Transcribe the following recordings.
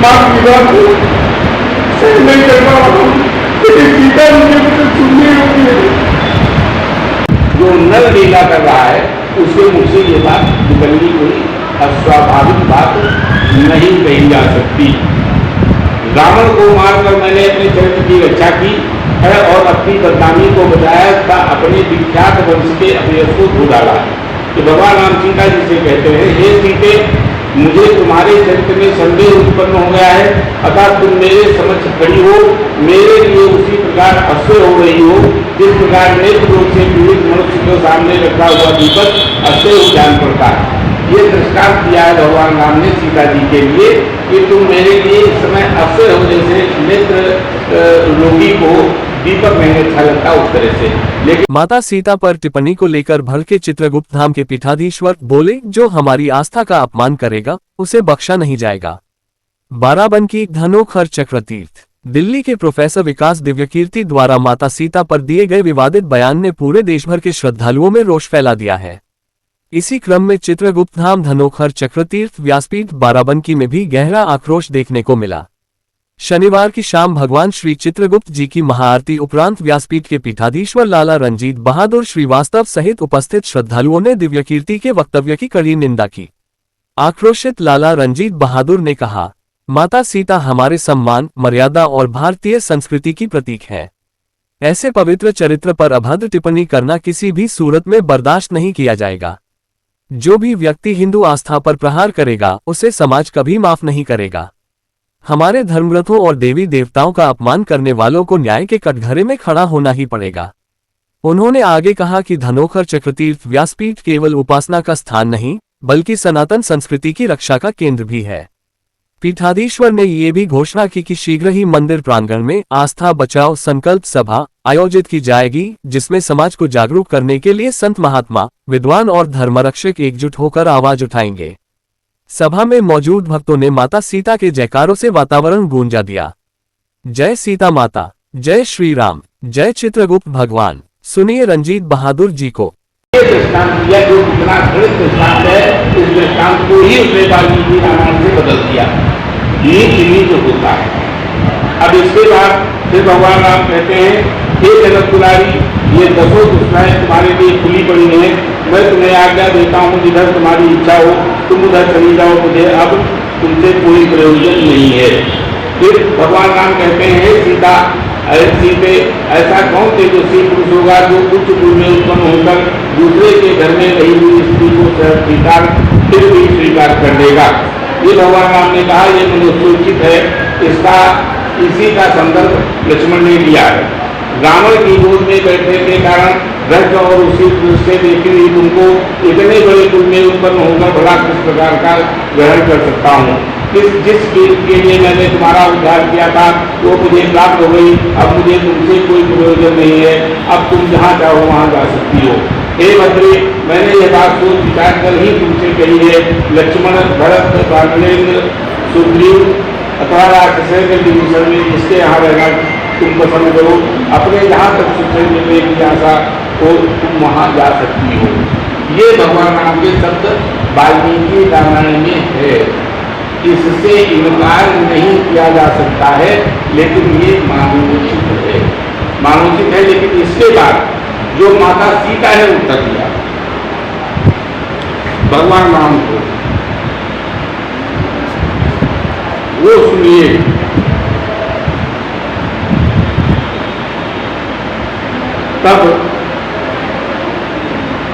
आपकी बात सही नहीं कर पा रहा हूँ, लेकिन सीता मुझे सुननी होती है। जो नर लीला कर रहा है उसके मुख से ये बात निकलनी कोई अस्वाभाविक बात नहीं कही जा सकती। रावण को मारकर मैंने अपने चरित्र की रक्षा की है और अपनी बदनामी को बचाया तथा अपने विख्यात वंश के अपयश को धो डाला है। कि भगवान राम सीता जी से कहते हैं, हे सीते, मुझे तुम्हारे चरित्र में संदेह उत्पन्न हो गया है, अतः तुम मेरे समक्ष खड़ी हो, मेरे लिए उसी प्रकार अश्वय हो रही हो जिस प्रकार नेत्र रोग से पीड़ित मनुष्य के सामने रखा हुआ दीपक अश्वय हो जान पड़ता है। ये दृष्टांत दिया है भगवान राम ने सीता जी के लिए कि तुम मेरे लिए इस समय अश्वय हो जैसे नेत्र रोगी को दीपक नहीं अच्छा लगता उस तरह से। लेकिन माता सीता पर टिप्पणी को लेकर भड़के चित्रगुप्त धाम के पीठाधीश्वर बोले, जो हमारी आस्था का अपमान करेगा उसे बख्शा नहीं जाएगा। बाराबंकी धनोखर चक्रतीर्थ। दिल्ली के प्रोफेसर विकास दिव्यकीर्ति द्वारा माता सीता पर दिए गए विवादित बयान ने पूरे देश भर के श्रद्धालुओं में रोष फैला दिया है। इसी क्रम में चित्रगुप्त धाम धनोखर चक्रतीर्थ व्यासपीठ बाराबंकी में भी गहरा आक्रोश देखने को मिला। शनिवार की शाम भगवान श्री चित्रगुप्त जी की महाआरती उपरांत व्यासपीठ के पीठाधीश्वर लाला रंजीत बहादुर श्रीवास्तव सहित उपस्थित श्रद्धालुओं ने दिव्यकीर्ति के वक्तव्य की कड़ी निंदा की। आक्रोशित लाला रंजीत बहादुर ने कहा, माता सीता हमारे सम्मान, मर्यादा और भारतीय संस्कृति की प्रतीक है। ऐसे पवित्र चरित्र पर अभद्र टिप्पणी करना किसी भी सूरत में बर्दाश्त नहीं किया जाएगा। जो भी व्यक्ति हिंदू आस्था पर प्रहार करेगा उसे समाज कभी माफ नहीं करेगा। हमारे धर्मग्रंथों और देवी देवताओं का अपमान करने वालों को न्याय के कटघरे में खड़ा होना ही पड़ेगा। उन्होंने आगे कहा कि धनोखर चक्रतीर्थ व्यासपीठ केवल उपासना का स्थान नहीं बल्कि सनातन संस्कृति की रक्षा का केंद्र भी है। पीठाधीश्वर ने ये भी घोषणा की कि शीघ्र ही मंदिर प्रांगण में आस्था बचाओ संकल्प सभा आयोजित की जाएगी, जिसमें समाज को जागरूक करने के लिए संत महात्मा, विद्वान और धर्मरक्षक एकजुट होकर आवाज उठाएंगे। सभा में मौजूद भक्तों ने माता सीता के जयकारों से वातावरण गूंजा दिया। जय सीता माता, जय श्री राम, जय चित्रगुप्त भगवान। सुनिए रंजीत बहादुर जी को। ये दृष्टांत दिया जो कितना गलत दृष्टांत है, इस दृष्टांत को ही उसने वाल्मीकि रामायण से बदल दिया। नीच होता है। अब इसके बाद फिर भगवान राम कहते हैं, हे जनक दुलारी, ये दसों दुष्टाएं तुम्हारे लिए खुली पड़ी हैं, मैं तुम्हें आज्ञा देता हूँ जिधर तुम्हारी इच्छा हो तुम उधर चली जाओ, मुझे अब तुमसे कोई प्रयोजन नहीं है। फिर भगवान राम कहते हैं, सीता सीते, ऐसा कौन तेजस्वी पुरुष होगा जो उच्च कुल में उत्पन्न होकर दूसरे के घर में रही हुई स्त्री को स्वीकार फिर भी स्वीकार कर लेगा। ये भगवान राम ने कहा, ये मनोसूचित है। इसी का संदर्भ लक्ष्मण ने लिया है। रावण की गोद में बैठने के कारण रक्त और उसी से देखी हुई तुमको इतने बड़े कुल में उत्पन्न होकर भला किस प्रकार का ग्रहण कर सकता हूँ। जिस के लिए मैंने तुम्हारा उद्धार किया था वो मुझे प्राप्त हो गई, अब मुझे तुमसे कोई प्रयोजन नहीं है। अब तुम जहाँ चाहो वहाँ जा सकती हो। हे भद्रे, मैंने यह बात सोच विचार कर ही तुमसे कही है। लक्ष्मण, भरत, बाणेन्द्र, सुग्रीव अथवा राक्षस के विभीषण में जिसके यहाँ रहना तुम पसंद करो, अपने जहाँ तक सुख मिलने की आशा हो तुम वहाँ जा सकती हो। ये भगवान राम के शब्द वाल्मीकि रामायण में है। इससे इनकार नहीं किया जा सकता है, लेकिन ये मानोचित है। लेकिन इसके बाद जो माता सीता ने उत्तर दिया भगवान राम को, वो सुनिए। तब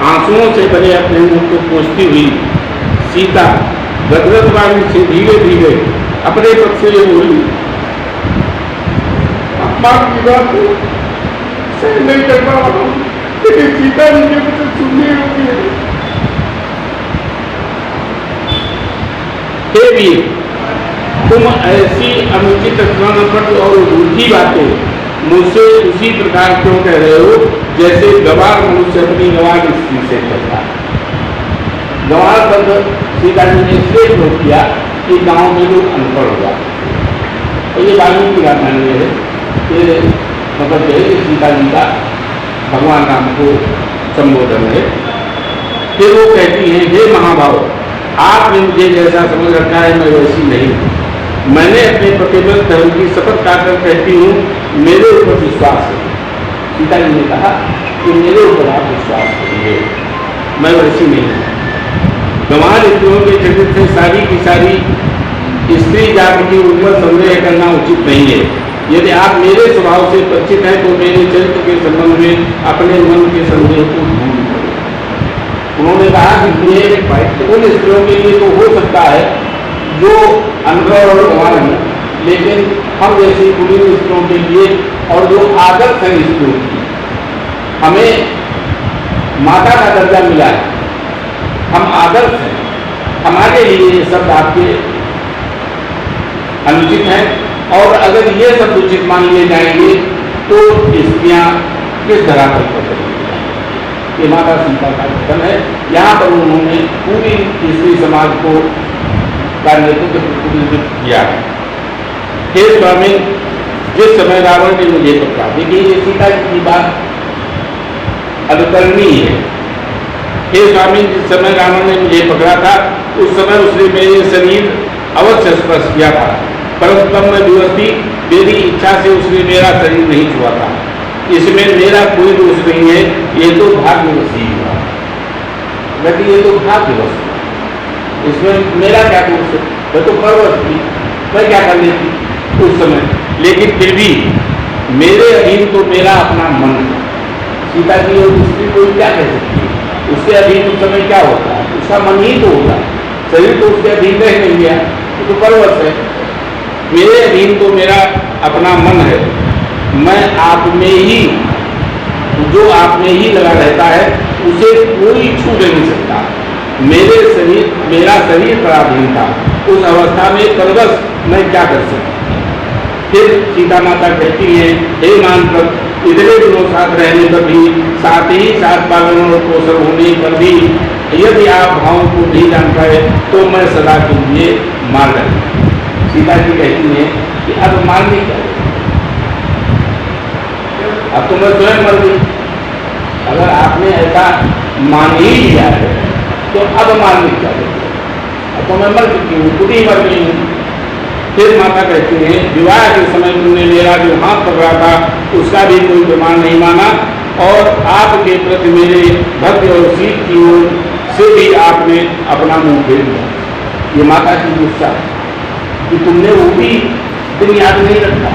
आंसुओं से भरे अपने मुख को पोंछती हुई सीता गदगद वाणी से धीरे धीरे अपने पक्ष से बोली, अपमान की बात को सही नहीं कर पा रहा हूँ, लेकिन सीता जी के मुझे सुननी होती है। हे वीर, तुम ऐसी अनुचित स्मरणपट और झूठी बातें मुझसे उसी प्रकार क्यों कह रहे हो जैसे गवार मनुष्य अपनी गवार स्त्री से करता है। गवार बंद सीता जी ने इसलिए विरोध किया कि गांव में लोग अनपढ़ हो जाते। और ये वाल्मीकि रामायण में है, ये मतलब है कि सीता जी का भगवान राम को संबोधन है। फिर वो कहती हैं, हे महाभाव, आपने मुझे जैसा समझ रखा है मैं वैसी नहीं हूँ। मैंने अपने प्रतिबद्ध धर्म की शपथ खाकर कहती हूँ, मेरे ऊपर विश्वास है। सीता जी ने कहा कि मेरे ऊपर आप विश्वास करिए, मैं वैसी नहीं हूँ। गंवार स्त्रियों के चरित्र से सारी की सारी स्त्री जाति की उम्र संग्रह करना उचित नहीं है। यदि आप मेरे स्वभाव से परिचित हैं तो मेरे चरित्र के संबंध में अपने मन के संदेह को दूर करें। उन्होंने कहा कि ये उन स्त्रियों के लिए तो हो सकता है जो अनुभव और गंवार हैं, लेकिन हम जैसी कुलीन स्त्रियों के लिए और जो आदर्श हैं स्त्रियों की, हमें माता का दर्जा मिला है, हम आदर्श हैं, हमारे लिए ये शब्द आपके अनुचित हैं। और अगर ये सब उचित मान लिए जाएंगे तो स्त्रियाँ किस धरातल पर चलेंगी। ये माता सीता का कथन है। यहाँ पर उन्होंने पूरी स्त्री समाज को का नेतृत्व प्रतिनिधित्व किया है। हे स्वामी, जिस समय रावण ने मुझे पकड़ा, देखिए ये सीता जी की बात अनुकरणीय है। हे स्वामी, जिस समय रावण ने मुझे पकड़ा था उस समय उसने मेरे शरीर अवश्य स्पर्श किया था, परंतु तब मैं विवश थी, मेरी इच्छा से उसने मेरा शरीर नहीं छुआ था। इसमें मेरा कोई दोष नहीं है, ये तो भाग्यवश ही हुआ। लेकिन ये तो भाग्यवश, इसमें मेरा क्या दोष है? मैं तो परवश थी, मैं क्या कर लेती उस समय। लेकिन फिर भी मेरे अधीन तो मेरा अपना मन है। सीता जी और उसकी कोई क्या कह सकती है? उसके अधीन उस समय क्या होता है? उसका मन ही तो होता है, शरीर तो उसके अधीन रह नहीं गया, तो परवश है। मेरे अधीन तो मेरा अपना मन है, मैं आप में ही, जो आप में ही लगा रहता है उसे कोई छू नहीं सकता। मेरा शरीर पराधीन था, उस अवस्था में परवश मैं क्या कर सकता। फिर सीता माता कहती है, हे मानकर, इतने दिनों साथ रहने पर भी, साथ ही साथ पालन और पोषण होने पर भी यदि आप भावों को नहीं जान पाए तो मैं सदा के लिए मार डालूंगा। सीता जी कहती है कि अब मारने क्या, अब तो मैं स्वयं मर गई। अगर आपने ऐसा मान ही लिया है तो अब मारने क्या, अब तो मैं मर चुकी हूँ, खुद ही मर गई हूँ। फिर माता कहती है, विवाह के समय तुमने मेरा जो हाथ पकड़ा था उसका भी कोई प्रमाण नहीं माना, और आपके प्रति मेरे भक्ति और सीख की ओर से भी आपने अपना मुंह फेर लिया। ये माता की गुस्सा है कि तुमने वो भी दिन याद नहीं रखा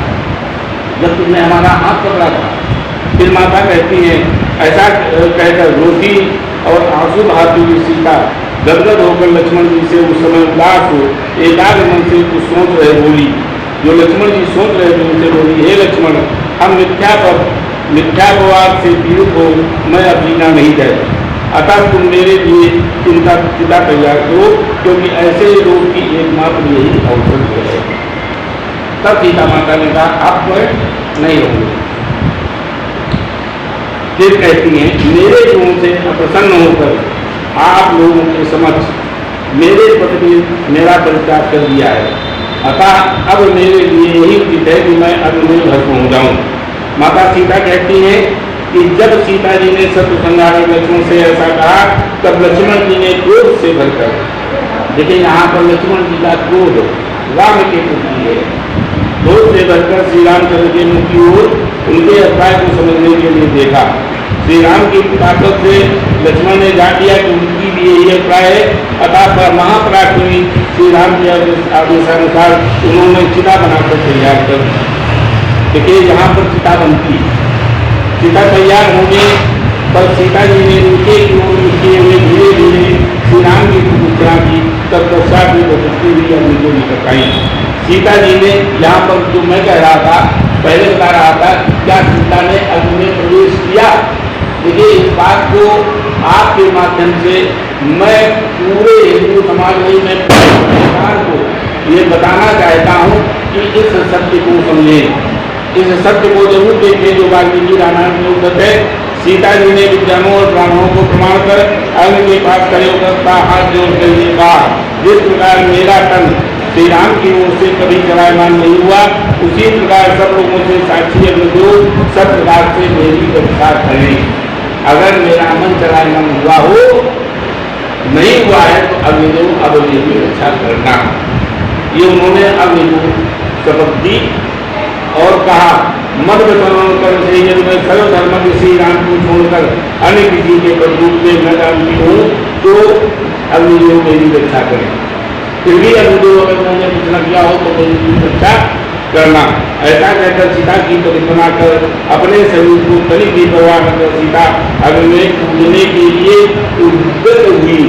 जब तुमने हमारा हाथ पकड़ा था। फिर माता कहती है, ऐसा कहकर रोती और आंसू बहाती हुई सीता गदगद होकर लक्ष्मण जी से उस समय उदास हो एकाग्र मन से कुछ सोच रहे बोली। जो लक्ष्मण जी सोच रहे थे उनसे बोली, हे लक्ष्मण, हम मिथ्यापवाद से पीड़ित हो मैं अब जीना नहीं चाहता, अतः तुम मेरे लिए चिंता तैयार करो, क्योंकि ऐसे लोग की एकमात्र यही अवसर है। तब सीता माता ने कहा, आप तो नहीं होंगे। फिर कहती हैं, मेरे गुणों से अप्रसन्न होकर आप लोगों के समक्ष मेरे पति ने मेरा परित्याग कर दिया है, अतः अब मेरे लिए यही उचित है कि मैं अग्नि में भस्म हो जाऊं। माता सीता कहती हैं कि जब सीता जी ने शत्रु संहारक लक्ष्मण से ऐसा कहा तब लक्ष्मण जी ने क्रोध से भरकर, देखिए यहाँ पर लक्ष्मण जी का क्रोध राम के प्रति है, क्रोध से भरकर श्री रामचंद्र के मुख की ओर उनके अभिप्राय को समझने के लिए देखा। श्री राम की ताकत से लक्ष्मण ने जान लिया कि उनकी भी यही अभिप्राय है, अतः महापराक्रमी श्री राम के आदेशानुसार उन्होंने चिता बनाकर तैयार कर। देखिए यहाँ पर चिता बनती, चिता तैयार होने पर सीता जी ने नीचे की ओर किए हुए धीरे धीरे श्री राम की पूजा की, तब पश्चात में बदलती हुई अग्नि को निकल आई। सीता जी ने यहाँ पर जो मैं कह रहा था, पहले बता रहा था, क्या सीता ने अग्नि में प्रवेश किया? देखिए इस बात को आपके माध्यम से मैं पूरे हिंदू समाज में मैं सरकार को ये बताना चाहता हूँ कि इस सत्य को समझें, इस सत्य को जरूर देखें जो वाल्मीकि रामायण में उपलब्ध है। सीता जी ने विद्वानों और ब्राह्मणों को प्रमाण कर अग्नि के पास खड़े होकर हाथ जोड़कर ये कहा, जिस प्रकार मेरा तन श्री राम की ओर से कभी चलायमान नहीं हुआ, उसी प्रकार सब लोगों से साक्षी अग्निदेव सब प्रकार से मेरी रक्षा करें। अगर मेरा मन चलायमान हुआ हो, नहीं हुआ है तो अग्निदेव अब मेरी रक्षा करना। ये उन्होंने अग्नि को शपथ दी और कहा मत कर से यदि मैं सर्वधर्म के श्री राम को छोड़कर अन्य किसी के प्रभुत्व में न जानती हूँ तो अग्निदेव मेरी रक्षा करें। फिर भी अग्निदेव अगर मैंने कुछ न किया हो तो मेरी रक्षा करना। ऐसा कहकर सीता की परिक्रमा कर अपने शरीर को तनिक भी परवाह न कर सीता अग्नि में कूदने के लिए उद्यत हुई।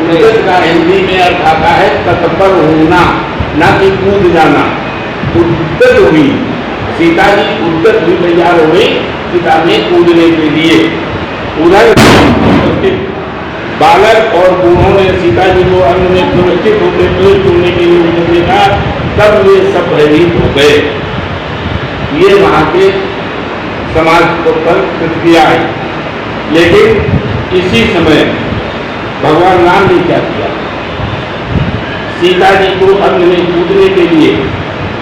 उद्यत का हिंदी में अर्थ आता है तत्पर होना, न कि कूद जाना। उद्यत हुई, सीता जी उद्यत हुई, तैयार हो गई सीता में कूदने के लिए। उधर बालक और बूढ़ों ने सीता जी को अन्न में सुरक्षित होते हुए चुनने के लिए उन्हें देखा, तब वे सब भयभीत हो गए। ये वहाँ के समाज पर प्रतिक्रिया है। लेकिन इसी समय भगवान राम ने क्या किया, सीता जी को अन्न में कूदने के लिए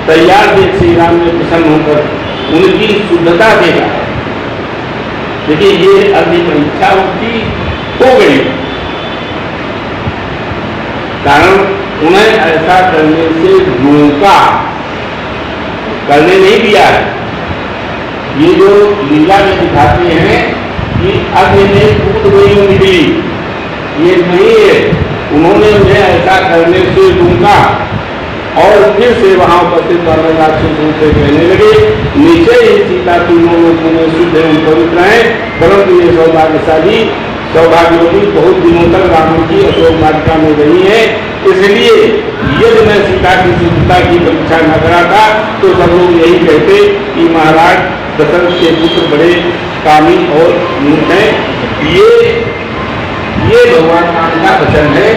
तैयार देख श्री राम ने प्रसन्न होकर उनकी शुद्धता देखा। देखिए ये अग्नि परीक्षा उनकी हो गई, कारण उन्हें ऐसा करने से रोका, करने नहीं दिया है। ये जो लीला में दिखाते हैं कि अग्नि में कूद गई निकली, ये नहीं है। उन्होंने उन्हें ऐसा करने से रोका और फिर से वहां उपस्थित राक्षसों से कहने लगे, नीचे ही सीता तीनों लोगों में शुद्ध एवं पवित्र है, परंतु ये सौभाग्यशाली सौभाग्यवती बहुत दिनों तक रावण की अशोक वाटिका में रही है। इसलिए यदि मैं सीता की शुद्धता की परीक्षा न कराता तो सब लोग यही कहते कि महाराज दशरथ के पुत्र बड़े कामी और मूर्ख हैं। ये भगवान राम का वचन है।